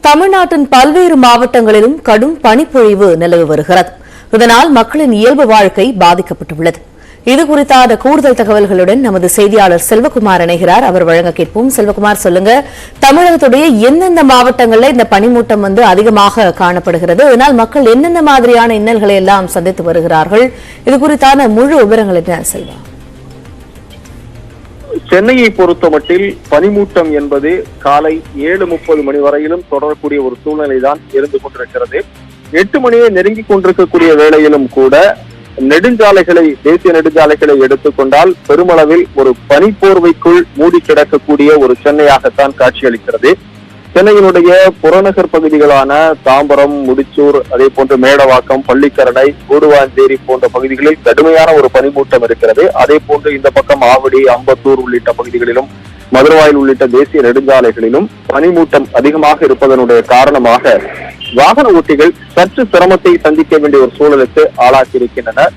தமிழ்நாட்டின் பல்வேறு மாவட்டங்களிலும் கடும் பனிப்பொழிவு நிலவி வருகிறது. இதனால் மக்களின் இயல்பு வாழ்க்கை பாதிக்கப்பட்டுள்ளது. இதுகுறித்தான கூடுதல் தகவல்களுடன் நமது செய்தியாளர் செல்வகுமார் இணைகிறார். அவர் வழங்க கேட்போம். செல்வகுமார், சொல்லுங்க, தமிழகத்துடைய எந்தெந்த மாவட்டங்களில் இந்த பனிமூட்டம் அதிகமாக காணப்படுகிறது? இதனால் மக்கள் என்னென்ன மாதிரியான இன்னல்களை எல்லாம் சந்தித்து வருகிறார்கள்? இதுகுறித்தான முழு விவரங்கள் என்ன செய்வார்? சென்னையை பொறுத்தமட்டில் பனிமூட்டம் என்பது காலை 7:30 மணி வரையிலும் தொடரக்கூடிய ஒரு சூழ்நிலைதான் இருந்து கொண்டிருக்கிறது. 8 மணியை நெருங்கிக் கொண்டிருக்கக்கூடிய வேளையிலும் கூட தேசிய நெடுஞ்சாலைகளை எடுத்துக்கொண்டால் பெருமளவில் ஒரு பனிப்போர்வைக்குள் மூடி கிடக்கக்கூடிய ஒரு சென்னையாகத்தான் காட்சியளிக்கிறது. சென்னையினுடைய புறநகர் பகுதிகளான தாம்பரம், முடிச்சூர், அதே போன்று மேடவாக்கம், பள்ளிக்கரணை, கூடுவாஞ்சேரி போன்ற பகுதிகளில் கடுமையான ஒரு பனிமூட்டம் இருக்கிறது. அதே போன்று இந்த பக்கம் ஆவடி, அம்பத்தூர் உள்ளிட்ட பகுதிகளிலும், மதுரவாயில் உள்ளிட்ட தேசிய நெடுஞ்சாலைகளிலும் பனிமூட்டம் அதிகமாக இருப்பதனுடைய காரணமாக வாகன ஓட்டிகள் சற்று சிரமத்தை சந்திக்க வேண்டிய ஒரு சூழலுக்கு ஆளாக்கியிருக்கின்றனர்.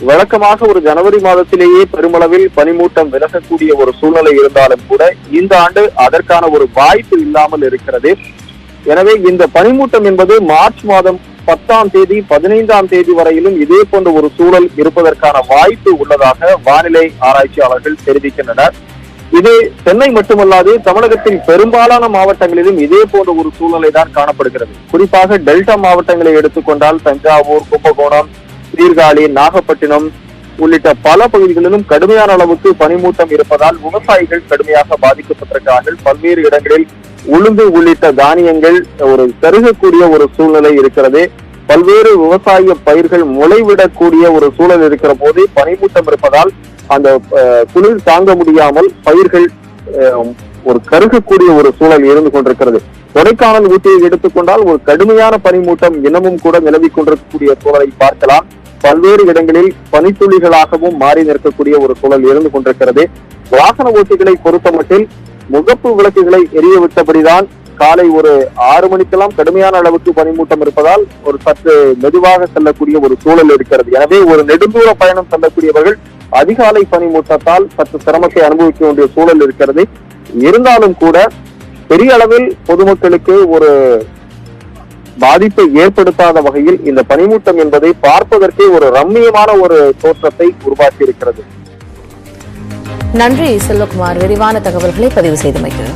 வழக்கமாக ஒரு ஜனவரி மாதத்திலேயே பெருமளவில் பனிமூட்டம் விலகக்கூடிய ஒரு சூழ்நிலை இருந்தாலும் கூட இந்த ஆண்டு அதற்கான ஒரு வாய்ப்பு இல்லாமல் இருக்கிறது. எனவே இந்த பனிமூட்டம் என்பது மார்ச் மாதம் 10ஆம் தேதி 15ஆம் தேதி வரையிலும் இதே போன்ற ஒரு சூழல் இருப்பதற்கான வாய்ப்பு உள்ளதாக வானிலை ஆராய்ச்சியாளர்கள் தெரிவிக்கின்றனர். இது சென்னை மட்டுமல்லாது தமிழகத்தின் பெரும்பாலான மாவட்டங்களிலும் இதே போன்ற ஒரு சூழ்நிலை தான் காணப்படுகிறது. குறிப்பாக டெல்டா மாவட்டங்களை எடுத்துக்கொண்டால் தஞ்சாவூர், கும்பகோணம், சீர்காழி, நாகப்பட்டினம் உள்ளிட்ட பல பகுதிகளிலும் கடுமையான அளவுக்கு பனிமூட்டம் இருப்பதால் விவசாயிகள் கடுமையாக பாதிக்கப்பட்டிருக்கிறார்கள். பல்வேறு இடங்களில் உளுந்து உள்ளிட்ட தானியங்கள் ஒரு கருகக்கூடிய ஒரு சூழ்நிலை இருக்கிறது. பல்வேறு விவசாய பயிர்கள் முளைவிடக்கூடிய ஒரு சூழல் இருக்கிற போது பனிமூட்டம் இருப்பதால் அந்த குளிர் தாங்க முடியாமல் பயிர்கள் ஒரு கருகக்கூடிய ஒரு சூழல் இருந்து கொண்டிருக்கிறது. கொடைக்கானல், ஊட்டியை எடுத்துக்கொண்டால் ஒரு கடுமையான பனிமூட்டம் இன்னமும் கூட நிலவிக் கொண்டிருக்கக்கூடிய சூழலை பார்க்கலாம். பல்வேறு இடங்களில் பனித்துளிகளாகவும் மாறி நிற்கக்கூடிய ஒரு சூழல் இருந்து கொண்டிருக்கிறது. வாகன ஓட்டிகளை பொறுத்தமட்டில் முகப்பு விளக்குகளை எரிய விட்டபடிதான் காலை ஒரு 6 மணிக்கெல்லாம் கடுமையான அளவுக்கு பனிமூட்டம் இருப்பதால் ஒரு சற்று மெதுவாக செல்லக்கூடிய ஒரு சூழல் இருக்கிறது. எனவே ஒரு நெடுந்தூர பயணம் செல்லக்கூடியவர்கள் அதிகாலை பனிமூட்டத்தால் சற்று சிரமத்தை அனுபவிக்க வேண்டிய சூழல் இருக்கிறது. இருந்தாலும் கூட பெரிய அளவில் பொதுமக்களுக்கு ஒரு பாதிப்பை ஏற்படுத்தாத வகையில் இந்த பனிமூட்டம் என்பதை பார்ப்பதற்கே ஒரு ரம்மியமான ஒரு தோற்றத்தை உருவாக்கி இருக்கிறது. நன்றி செல்வகுமார், விரிவான தகவல்களை பதிவு செய்தமைக்கு.